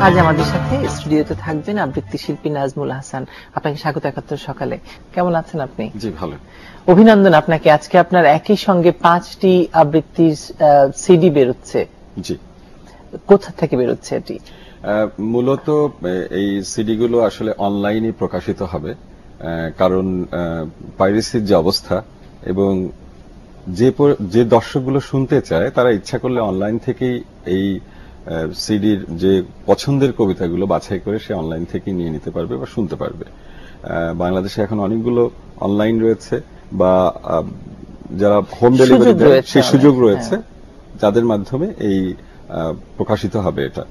আজ আমাদের সাথে স্টুডিওতে থাকবেন আবৃত্তি শিল্পী নাজমুল হাসান। আপনাকে স্বাগত ৭১ সকালে। কেমন আছেন আপনি? জি ভালো। অভিনন্দন আপনাকে। আজকে আপনার একই সঙ্গে 5টি আবৃত্তির সিডি বেরোচ্ছে। জি, কোথা থেকে বেরোচ্ছে এটি? মূলত এই সিডি গুলো আসলে অনলাইনে প্রকাশিত হবে, কারণ পাইরেসির যে অবস্থা এবং যে দর্শকগুলো শুনতে চায় তারা ইচ্ছা করলে অনলাইন থেকেই এই সিডির যে পছন্দের কবিতাগুলো বাছাই করে সে অনলাইন থেকে নিয়ে নিতে পারবে বা শুনতে পারবে। বাংলাদেশে এখন অনেকগুলো অনলাইন রয়েছে বা যারা হোম ডেলিভারি দেয় সেই সুযোগ রয়েছে, যাদের মাধ্যমে এই প্রকাশিত হবে এটা।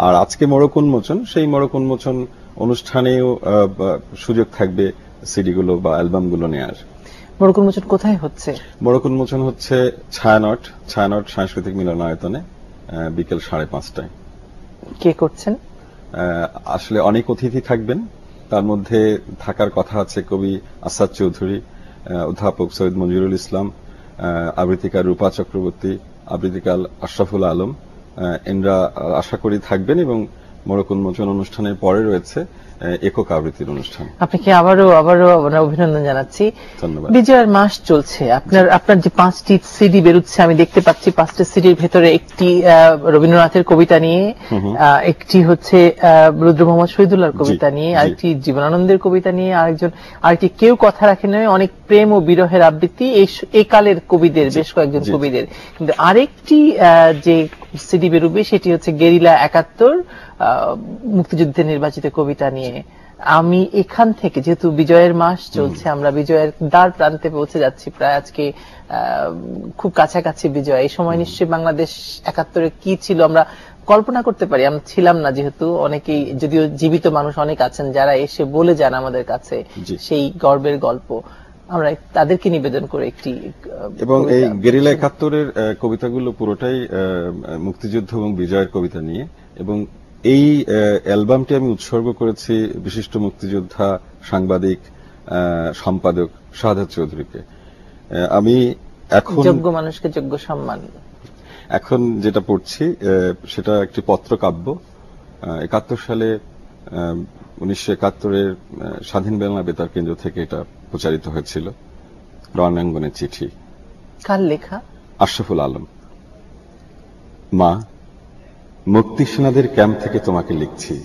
আর আজকে মোড়ক উন্মোচন, সেই মোড়ক উন্মোচন অনুষ্ঠানেও সুযোগ থাকবে সিডিগুলো বা অ্যালবামগুলো নেওয়ার। মোড়ক উন্মোচন কোথায় হচ্ছে? মোড়ক উন্মোচন হচ্ছে ছায়ানট সাংস্কৃতিক মিলনায়তনে বিকেল 5:30টায়। কে করছেন? আসলে অনেক অতিথি থাকবেন, তার মধ্যে থাকার কথা আছে কবি আসাদ চৌধুরী, অধ্যাপক সৈয়দ মঞ্জুরুল ইসলাম, আবৃত্তিকার রূপা চক্রবর্তী, আবৃত্তিকার আশরাফুল আলম, এনরা আশা করি থাকবেন। এবং মোড়ক উন্মোচন অনুষ্ঠানের পরে রয়েছে একক আবৃত্তির অনুষ্ঠান। আপনাকে আবারও অভিনন্দন জানাচ্ছি। ধন্যবাদ। বিজয়ের মাস চলছে, আপনার যে 5টি সিডি বেরোচ্ছে আমি দেখতে পাচ্ছি। 5টা সিডির ভেতরে একটি রবীন্দ্রনাথের কবিতা নিয়ে, একটি হচ্ছে রুদ্র মোহাম্মদ শহীদুল্লাহর কবিতা নিয়ে, আরেকটি জীবনানন্দের কবিতা নিয়ে, আরেকটি কেউ কথা রাখে নয়, অনেক প্রেম ও বিরহের আবৃত্তি এই কালের কবিদের, বেশ কয়েকজন কবিদের। কিন্তু আরেকটি যে সিডি বেরোবে সেটি হচ্ছে গেরিলা ৭১, মুক্তিযুদ্ধের নির্বাচিত কবিতা নিয়ে। আমি এখান থেকে, যেহেতু বিজয়ের মাস চলছে, আমরা বিজয়ের দ্বার প্রান্তে পৌঁছে যাচ্ছি প্রায়, আজকে খুব কাছাকাছি বিজয়। এই সময় নিশ্চয়ই বাংলাদেশ ৭১ কি ছিল আমরা কল্পনা করতে পারি। আমরা ছিলাম না, যেহেতু অনেকেই, যদিও জীবিত মানুষ অনেক আছেন যারা এসে বলে যান আমাদের কাছে সেই গর্বের গল্প। আমরা তাদেরকে নিবেদন করে একটি, এবং এই গেরিলা ৭১-এর কবিতাগুলো পুরোটাই মুক্তিযুদ্ধ এবং বিজয়ের কবিতা নিয়ে। এবং এই অ্যালবামটি আমি উৎসর্গ করেছি বিশিষ্ট মুক্তিযোদ্ধা, সাংবাদিক, সম্পাদক শাহাদাত চৌধুরীকে। আমি এখন যোগ্য মানুষকে যোগ্য সম্মান। এখন যেটা পড়ছি সেটা একটি পত্রকাব্য। ৭১ সালে 1971-এর স্বাধীন বাংলা বেতার কেন্দ্র থেকে এটা প্রচারিত হয়েছিল। রণাঙ্গনের চিঠি। কার লেখা? আশরাফুল আলম। মা, মুক্তি সেনাদের ক্যাম্প থেকে তোমাকে লিখছি।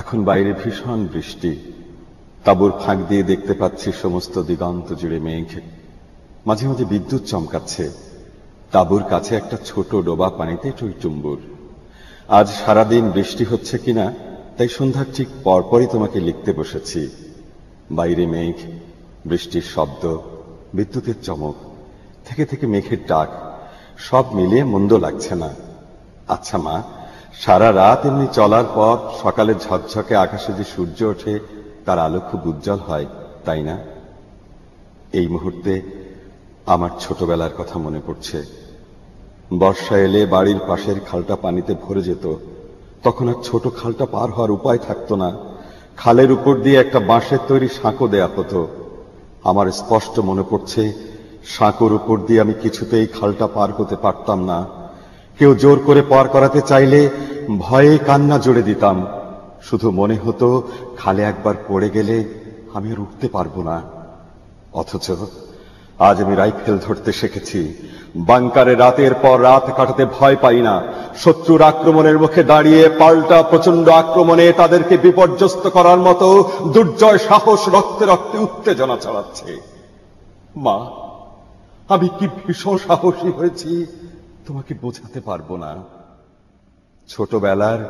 এখন বাইরে ভীষণ বৃষ্টি, তাঁবুর ফাঁক দিয়ে দেখতে পাচ্ছি সমস্ত দিগন্ত জুড়ে মেঘ। মাঝে মাঝে বিদ্যুৎ চমকাচ্ছে। তাঁবুর কাছে একটা ছোট ডোবা পানিতে টইটুম্বুর। আজ সারাদিন বৃষ্টি হচ্ছে কিনা তাই সন্ধ্যার ঠিক পরপরই তোমাকে লিখতে বসেছি। বাইরে মেঘ, বৃষ্টির শব্দ, বিদ্যুতের চমক, থেকে থেকে মেঘের ডাক, সব মিলিয়ে মন্দ লাগছে না। আচ্ছা মা, সারা রাত এমনি চলার পর সকালে ঝকঝকে আকাশে যে সূর্য ওঠে তার আলো খুব উজ্জ্বল হয়, তাই না? এই মুহূর্তে আমার ছোটবেলার কথা মনে পড়ছে। বর্ষা এলে বাড়ির পাশের খালটা পানিতে ভরে যেত। তখন আর ছোট খালটা পার হওয়ার উপায় থাকতো না। খালের উপর দিয়ে একটা বাঁশের তৈরি সাঁকো দেয়া হতো। আমার স্পষ্ট মনে পড়ছে, সাঁকোর উপর দিয়ে আমি কিছুতেই খালটা পার হতে পারতাম না। কেউ জোর করে পার করাতে চাইলে ভয়ে কান্না জুড়ে দিতাম। শুধু মনে হতো খালে একবার পড়ে গেলে আমি আর উঠতে পারবো না। অথচ আজ আমি রাইফেল ধরতে শিখেছি। বাংকারে রাতের পর রাত কাটাতে ভয় পাই না। শত্রুর আক্রমণের মুখে দাঁড়িয়ে পাল্টা প্রচন্ড আক্রমণে তাদেরকে বিপর্যস্ত করার মতো দুর্জয় সাহস রক্তে রক্তে উত্তেজনা চালাচ্ছে। মা, আমি কি ভীষণ সাহসী হয়েছি তোমাকে বোঝাতে পারবো না। ছোটবেলার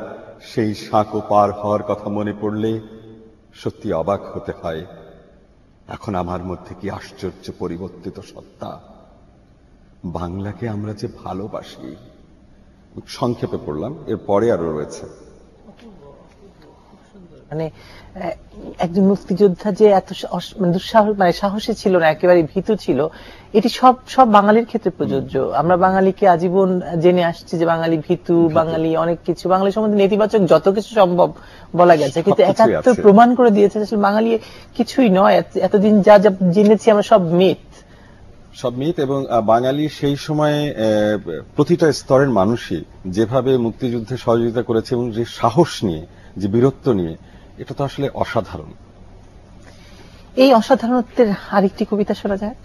সেই সাঁকো পার হওয়ার কথা মনে পড়লে সত্যি অবাক হতে হয়। এখন আমার মধ্যে কি আশ্চর্য পরিবর্তিত সত্তা। বাংলাকে আমরা যে ভালোবাসি। সংক্ষেপে পড়লাম, এর পরে আরো রয়েছে। মানে একজন মুক্তিযোদ্ধা যে এত সাহসী ছিল না, একেবারে ভীতু ছিল, এটি সব বাঙালির ক্ষেত্রে প্রযোজ্য। আমরা বাঙালিকে আজীবন জেনে আসছি যে বাঙালি ভীতু, বাঙালি অনেক কিছু, বাঙালি সম্বন্ধে নেতিবাচক যত কিছু সম্ভব বলা গেছে, কিন্তু ৭১ প্রমাণ করে দিয়েছে আসলে বাঙালি কিছুই নয়। এতদিন যা যা জেনেছি আমরা সব মিথ, সব মিথ। এবং বাঙালি সেই সময়ে প্রতিটা স্তরের মানুষই যেভাবে মুক্তিযুদ্ধে সহযোগিতা করেছে এবং যে সাহস নিয়ে, যে বীরত্ব নিয়ে, এটা তো আসলে অসাধারণ। এই অসাধারণত্বের আরেকটি কবিতা শোনা যাক।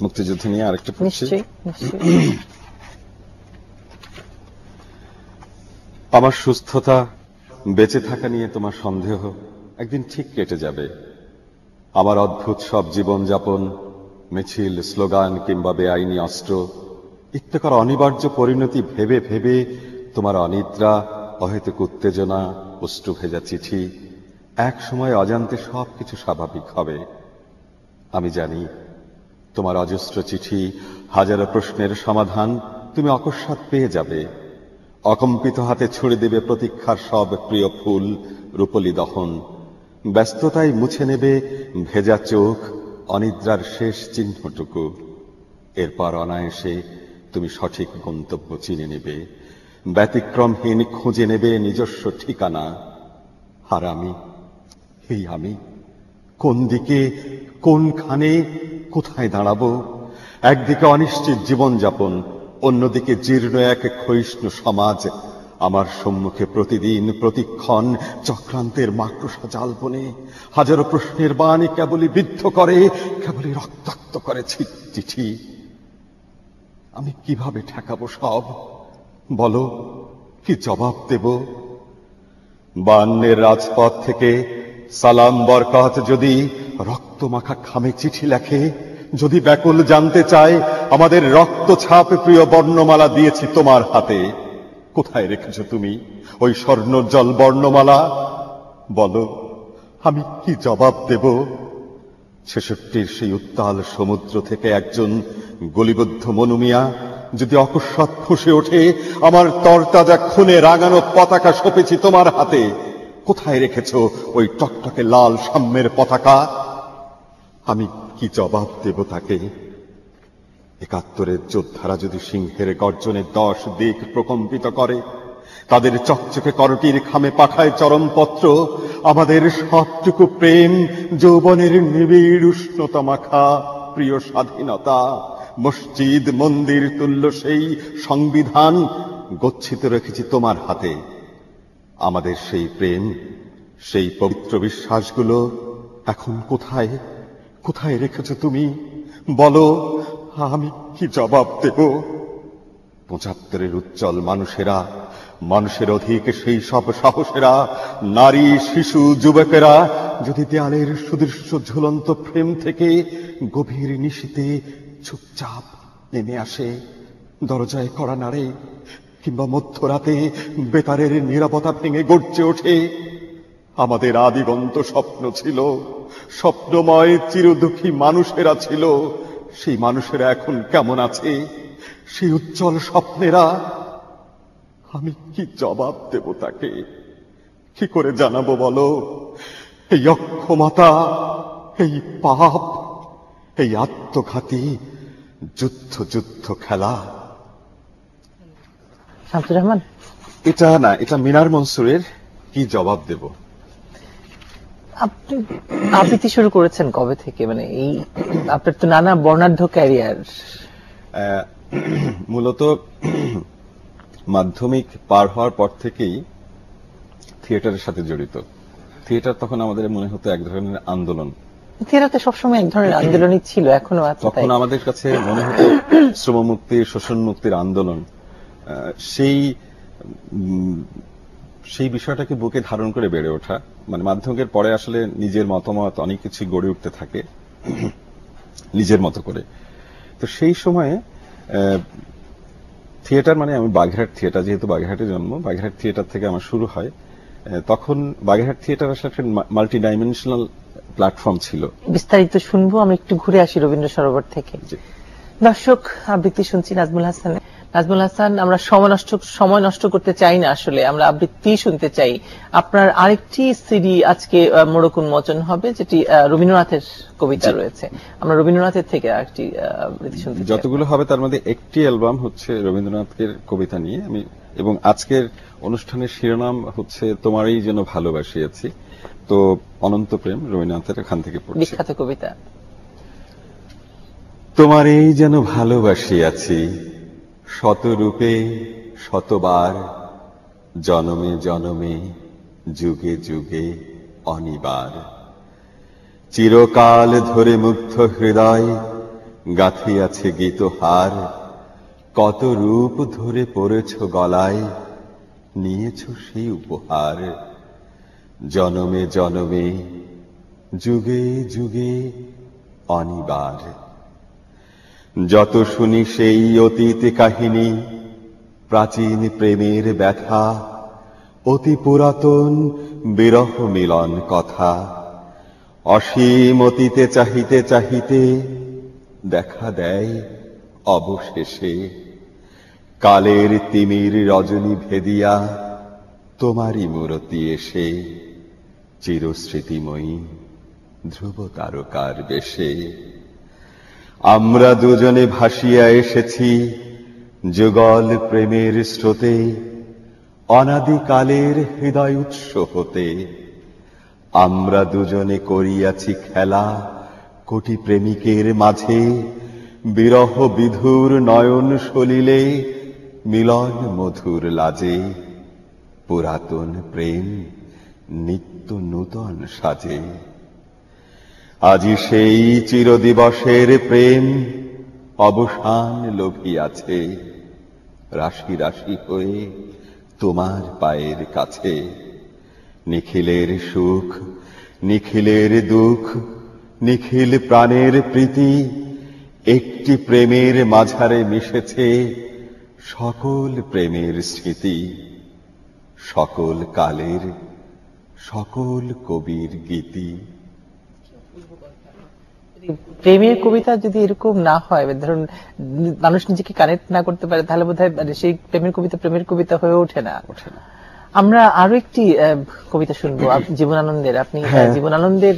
মুক্তিযুদ্ধ নিয়ে আরেকটা পড়ছি। নিশ্চয়ই নিশ্চয়ই। আমার সুস্থতা, বেঁচে থাকা নিয়ে তোমার সন্দেহ একদিন ঠিক কেটে যাবে। আমার অদ্ভুত সব জীবনযাপন, মিছিল, স্লোগান কিংবা বেআইনি অস্ত্র ইত্যকার অনিবার্য পরিণতি ভেবে ভেবে তোমার অনিদ্রা, অহেতুক উত্তেজনা, অশ্রু ভেজা চিঠি এক সময় অজান্তে সবকিছু স্বাভাবিক হবে। আমি জানি তোমার অজস্র চিঠি, হাজারো প্রশ্নের সমাধান তুমি অকস্মাৎ পেয়ে যাবে। অকম্পিত হাতে ছুড়ে দেবে প্রতীক্ষার সব প্রিয় ফুল, রূপলি দহন। ব্যস্ততায় মুছে নেবে ভেজা চোখ, অনিদ্রার শেষ চিহ্নটুকু। এরপর অনায়াসে তুমি সঠিক গন্তব্য চিনে নেবে, ব্যতিক্রমহীন খুঁজে নেবে নিজস্ব ঠিকানা। আর আমি কোন দিকে, কোনখানে, কোথায় দাঁড়াবো? একদিকে অনিশ্চিত জীবনযাপন, অন্যদিকে জীর্ণ এক ক্ষয়িষ্ণু সমাজ। আমার সম্মুখে প্রতিদিন প্রতিক্ষণ চক্রান্তের মাকড়সা জাল বনে, হাজারো প্রশ্নের বাণী কেবলই বিদ্ধ করে, কেবলই রক্তাক্ত করে চিঠি। আমি কিভাবে ঠেকাবো সব? বলো, কি জবাব দেব? 52 রাজপথ থেকে সালাম বরকত যদি রক্তমাখা খামে চিঠি লেখে, যদি ব্যাকুল জানতে চায় আমাদের রক্তছাপ প্রিয় বর্ণমালা দিয়েছি তোমার হাতে, কোথায় রেখেছ তুমি ওই স্বর্ণোজ্জ্বল বর্ণমালা? বলো, আমি কি জবাব দেব? 66-র সেই উত্তাল সমুদ্র থেকে একজন গলিবদ্ধ মনুমিয়া যদি অকস্মাৎ ফুঁসে ওঠে, আমার তরতাজা খুনে রাঙানো পতাকা সঁপেছি তোমার হাতে, কোথায় রেখেছ ওই টকটকে লাল সাম্যের পতাকা? আমি কি জবাব দেব তাকে? 71-র যোদ্ধারা যদি সিংহের গর্জনে 10 দিক প্রকম্পিত করে, তাদের চকচকে করটির খামে পাঠায় চরমপত্র, আমাদের সবটুকু প্রেম, যৌবনের নিবিড় উষ্ণতা মাখা প্রিয় স্বাধীনতা, মসজিদ মন্দির তুল্য সেই সংবিধান গচ্ছিত রেখেছি তোমার হাতে। আমাদের সেই প্রেম, সেই পবিত্র বিশ্বাসগুলো এখন কোথায়, কোথায় রেখেছ তুমি? বলো, আমি কি জবাব দেব? 75-র উজ্জ্বল মানুষেরা, মানুষের অধিক সেই সব সাহসেরা, নারী, শিশু, যুবকেরা যদি দেয়ালের সুদৃশ্য ঝুলন্ত ফ্রেম থেকে গভীর নিশীথে চুপচাপ নেমে আসে, দরজায় কড়া নাড়ে, কিংবা মধ্যরাতে বেতারের নীরবতা ভেঙে গর্জে ওঠে, আমাদের আদিগন্ত স্বপ্ন ছিল, স্বপ্নময় চিরদুঃখী মানুষেরা ছিল, সেই মানুষেরা এখন কেমন আছে? সেই উজ্জ্বল স্বপ্নেরা, আমি কি জবাব দেব তাকে? কি করে জানাবো বলো? এই অক্ষমতা, এই পাপ, এই আত্মঘাতী যুদ্ধ খেলা। শামসুর রহমান, এটা না, এটা মিনার মনসুরের কি জবাব দেব। আপনি আবৃত্তি শুরু করেছেন কবে থেকে? মানে এই আপনার তো নানা বর্ণাঢ্য ক্যারিয়ার। মূলত মাধ্যমিক পার হওয়ার পর থেকেই থিয়েটারের সাথে জড়িত। থিয়েটার তখন আমাদের মনে হতো এক ধরনের আন্দোলন। থিয়েটারে সবসময় এক ধরনের আন্দোলনই ছিল, এখনো আছে। তখন আমাদের কাছে মনে হতো শ্রম মুক্তির, শোষণ মুক্তির আন্দোলন। সেই বিষয়টাকে বুকে ধারণ করে বেড়ে ওঠা, মানে মাধ্যমিকের পরে আসলে নিজের মতামত অনেক কিছু গড়ে উঠতে থাকে নিজের মতো করে। তো সেই সময়ে থিয়েটার, মানে আমি বাগেরহাট থিয়েটার, যেহেতু বাগেরহাটে জন্ম, বাগেরহাট থিয়েটার থেকে আমার শুরু হয়। তখন বাগেরহাট থিয়েটার আসলে একটা মাল্টি ডাইমেনশনাল প্ল্যাটফর্ম ছিল। বিস্তারিত শুনবো, আমি একটু ঘুরে আসি রবীন্দ্র সরোবর থেকে। দর্শক, আবৃত্তি শুনছি নাজমুল হাসান। নাজমুল হাসান, আমরা সময় নষ্ট করতে চাই না, আসলে আমরা আবৃত্তি শুনতে চাই। আপনার আরেকটি সিডি আজকে মোড়ক উন্মোচন হবে, যেটি রবীন্দ্রনাথের কবিতা রয়েছে। আমরা রবীন্দ্রনাথের থেকে আরেকটি আবৃত্তি শুনতে চাই। যতগুলো হবে তার মধ্যে একটি অ্যালবাম হচ্ছে রবীন্দ্রনাথের কবিতা নিয়ে আমি, এবং আজকের অনুষ্ঠানের শিরোনাম হচ্ছে তোমারই যেন ভালোবাসিয়েছি। তো অনন্ত প্রেম রবীন্দ্রনাথের এখান থেকে পড়ছি। বিখ্যাত কবিতা। তোমার এই যেন ভালোবাসিয়াছি শত রূপে শতবার, জনমে জনমে যুগে যুগে অনিবার। চিরকাল ধরে মুগ্ধ হৃদয় গাঁথিয়াছে গীতহার, কত রূপ ধরে পড়েছ গলায়, নিয়েছ সেই উপহার। জনমে জনমে যুগে যুগে অনিবার। যত শুনি সেই অতীত কাহিনী, প্রাচীন প্রেমের ব্যথা, অতি পুরাতন বিরহ মিলন কথা, অসীম অতীতে চাহিতে চাহিতে দেখা দেয় অবশেষে কালের তিমির রজনী ভেদিয়া তোমারই মূরতি এসে, চিরস্মৃতিময়ী ধ্রুব তারকার বেশে। আমরা দুজনে ভাসিয়া এসেছি যুগল প্রেমের স্রোতে, অনাদিকালের হৃদয় উৎস হতে। আমরা দুজনে করিয়াছি খেলা কোটি প্রেমিকের মাঝে, বিরহ বিধুর নয়ন সলিলে মিলন মধুর লাজে। পুরাতন প্রেম নিত্য নূতন সাজে। আজি সেই চিরদিবসের প্রেম অবসান লোভিয়াছে, রাশি রাশি হয়ে তোমার পায়ের কাছে। নিখিলের সুখ নিখিলের দুঃখ নিখিল প্রাণের প্রীতি, একটি প্রেমের মাঝারে মিশেছে সকল প্রেমের স্মৃতি। সকল কালের সকল কবির গীতি। প্রেমের কবিতা যদি এরকম না হয়, ধরুন মানুষ নিজেকে কানেক্ট না করতে পারে, তাহলে বোধহয় সেই প্রেমের কবিতা হয়ে ওঠে না। আমরা আরো একটি কবিতা শুনবো জীবনানন্দের। আপনি জীবনানন্দের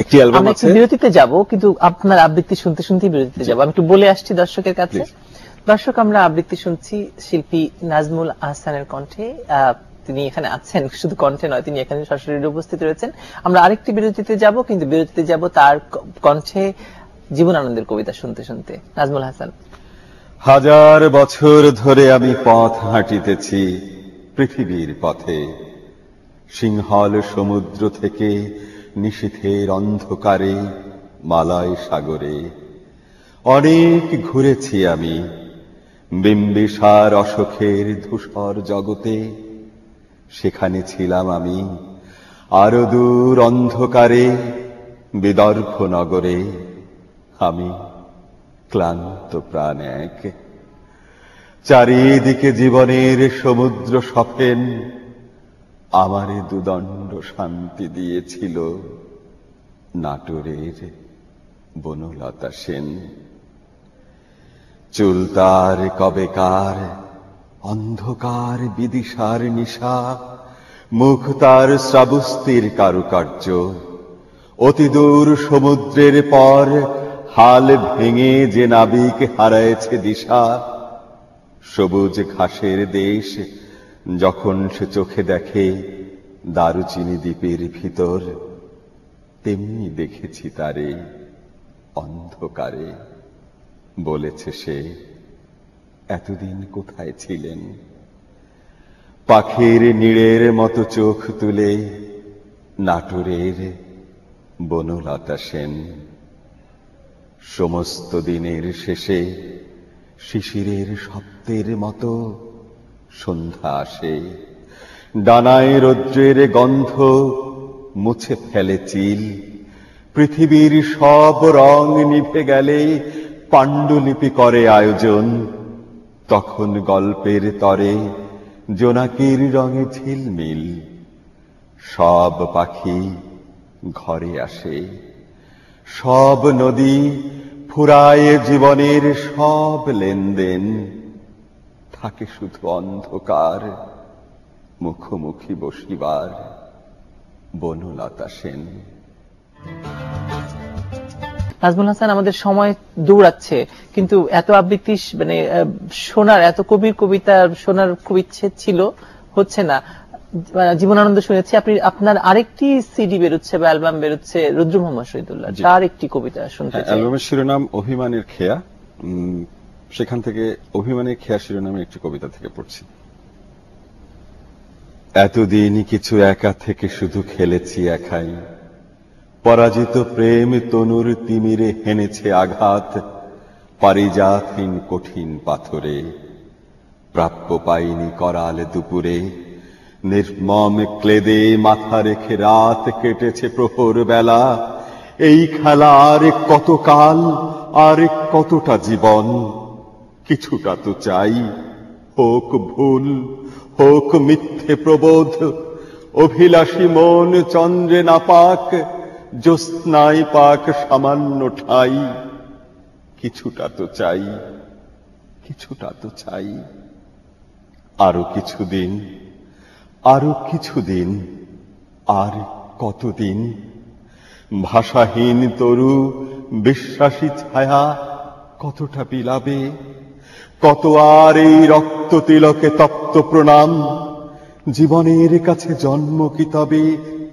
একটি অ্যালবাম আছে, বিরতিতে যাব, কিন্তু আপনার আবৃত্তি শুনতে শুনতেই বিরতিতে যাব। আমি একটু বলে আসছি দর্শকের কাছে। দর্শক, আমরা আবৃত্তি শুনছি শিল্পী নাজমুল আহসানের কণ্ঠে। তিনি এখানে আছেন, শুধু কণ্ঠে নয়, তিনি এখানে সরাসরি উপস্থিত রয়েছেন। আমরা আরেকটি বিরতিতে যাব, কিন্তু বিরতিতে যাব তার কণ্ঠে জীবনানন্দের কবিতা শুনতে শুনতে। নাজমুল হাসান। হাজার বছর ধরে আমি পথ হাঁটিতেছি পৃথিবীর পথে, সিংহল সমুদ্র থেকে নিশীথের অন্ধকারে মালয় সাগরে। অনেক ঘুরেছি আমি বিম্বিসার অশোকের ধূসর জগতে, সেখানে ছিলাম আমি আরো দূর অন্ধকারে বিদর্ভ নগরে। আমি ক্লান্ত প্রাণ এক, চারিদিকে জীবনের সমুদ্র সফেন, আমারে দুদণ্ড শান্তি দিয়েছিল নাটোরের বনলতা সেন। চুল তার কবেকার অন্ধকার বিদিশার নিশা, মুখ তার শ্রাবস্তির কারুকার্য। অতি দূর সমুদ্রের পর হাল ভেঙে যে নাবিক হারায়েছে দিশা, সবুজ ঘাসের দেশ যখন সে চোখে দেখে দারুচিনি দ্বীপের ভিতর, তেমনি দেখেছি তারে অন্ধকারে। বলেছে সে, এতদিন কোথায় ছিলেন? পাখির নীড়ের মতো চোখ তুলে নাটোরের বনলতা সেন। সমস্ত দিনের শেষে শিশিরের শব্দের মতো সন্ধ্যা আসে, ডানায় রৌদ্রের গন্ধ মুছে ফেলে চিল। পৃথিবীর সব রং নিভে গেলে পাণ্ডুলিপি করে আয়োজন, তখন গল্পের তরে জোনাকির রঙে ঝিলমিল। সব পাখি ঘরে আসে, সব নদী ফুরায় জীবনের সব লেনদেন, থাকে শুধু অন্ধকার মুখোমুখি বসিবার বনলতা সেন। নাজমুল হাসান, আমাদের সময় দৌড়াচ্ছে, কিন্তু এত আবৃত্তি শোনার, এত কবির কবিতা শোনার খুব ইচ্ছে ছিল, হচ্ছে না। জীবনানন্দ শুনেছি, আপনার আরেকটি সিডি বেরোচ্ছে বা অ্যালবাম বেরোচ্ছে রুদ্র মোহাম্মদ শহীদুল্লাহ, তার একটি কবিতা শুনতে চাই। অ্যালবামের শিরোনাম অভিমানের খেয়া, সেখান থেকে অভিমানের খেয়া শিরোনামে একটি কবিতা থেকে পড়ছি। এতদিন কিছু একা থেকে শুধু খেলেছি একাই, পরাজিত প্রেম তনুর তিমিরে হেনেছে আঘাত, পারিজাতহীন কঠিন পাথরে প্রাপ্য পাইনি করাল দুপুরে, নির্মম ক্লেদে মাথা রেখে রাত কেটেছে প্রহর বেলা, এই খেলার কতকাল আর কতটা জীবন, কিছুটা তো চাই হোক ভুল হোক মিথ্যে প্রবোধ, অভিলাষী মন চন্দ্রে না পাক, জ্যোৎস্নায় পাক সামান্য ঠাই, কিছুটা তো চাই, কিছুটা তো চাই। আরো কিছুদিন, আরো কিছুদিন, আর কতদিন, ভাষাহীন তরু বিশ্বাসী ছায়া কতটা বিলাবে, কত আর এই রক্ত তিলকে তপ্ত প্রণাম, জীবনের কাছে জন্ম কি তবে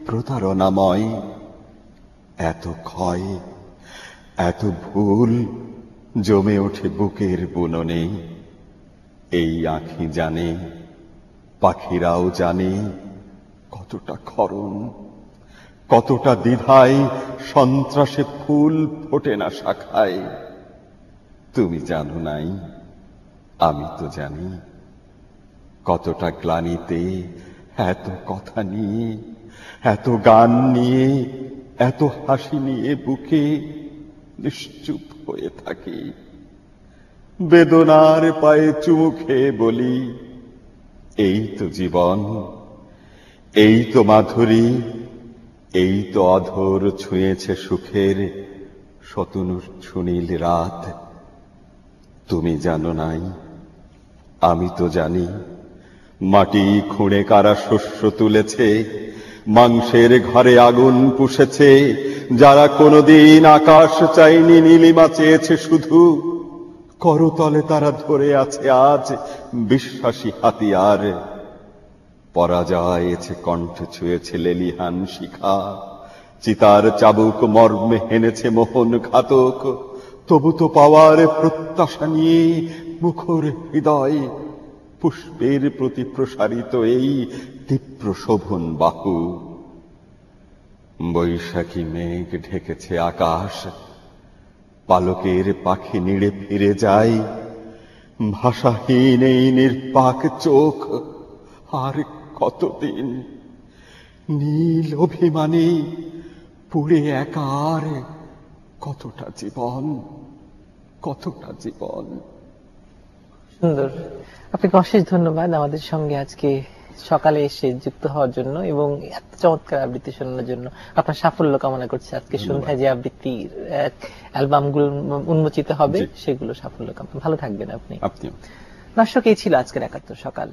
প্রতারণাময়, এত ক্ষয় এত ভুল জমে ওঠে বুকের বুননে, এই আঁখি জানে পাখিরাও জানে কতটা ক্ষরণ, কতটা দ্বিধায় সন্ত্রাসে ফুল ফোটে না শাখায়, তুমি জানো নাই আমি তো জানি, কতটা গ্লানিতে এত কথা নিয়ে, এত গান নিয়ে, এত হাসি নিয়ে বুকে নিশ্চুপ হয়ে থাকি, বেদনার পায়ে চুমু খেয়ে বলি এই তো জীবন, এই তো মাধুরী, এই তো অধর ছুঁয়েছে সুখের শতনুর সুনীল রাত, তুমি জানো নাই আমি তো জানি, মাটি খুঁড়ে কারা শস্য তুলেছে, মাংসের ঘরে আগুন পুষেছে, যারা কোনোদিন আকাশ চাইনি নীলিমা চেয়েছে শুধু, করতলে তারা ধরে আছে আজ বিশ্বাসী হাতিয়ার, পরাজয় এছে কণ্ঠ ছুঁয়েছে লেলিহান শিখা, চিতার চাবুক মর্মে হেনেছে মোহন ঘাতক, তবু তো পাওয়ার প্রত্যাশা নিয়ে মুখর হৃদয়, পুষ্পের প্রতি প্রসারিত এই তীব্র শোভন বাহু, বৈশাখী মেঘ ঢেকেছে আকাশ, পালকের পাখি নিড়ে ফিরে যায়, ভাষাহীন এই নির্বাক চোখ আর কতদিন, নীল অভিমানে পুড়ে একার কতটা জীবন, কতটা জীবন। সুন্দর, আপনাকে অশেষ ধন্যবাদ আমাদের সঙ্গে আজকে সকালে এসে যুক্ত হওয়ার জন্য এবং এত চমৎকার আবৃত্তি শোনানোর জন্য। আপনার সাফল্য কামনা করছি, আজকে সন্ধ্যায় যে আবৃত্তি অ্যালবামগুলো উন্মোচিত হবে সেগুলো সাফল্য কামনা। ভালো থাকবেন আপনি। আপনি দর্শক, এই ছিল আজকের ৭১ সকাল।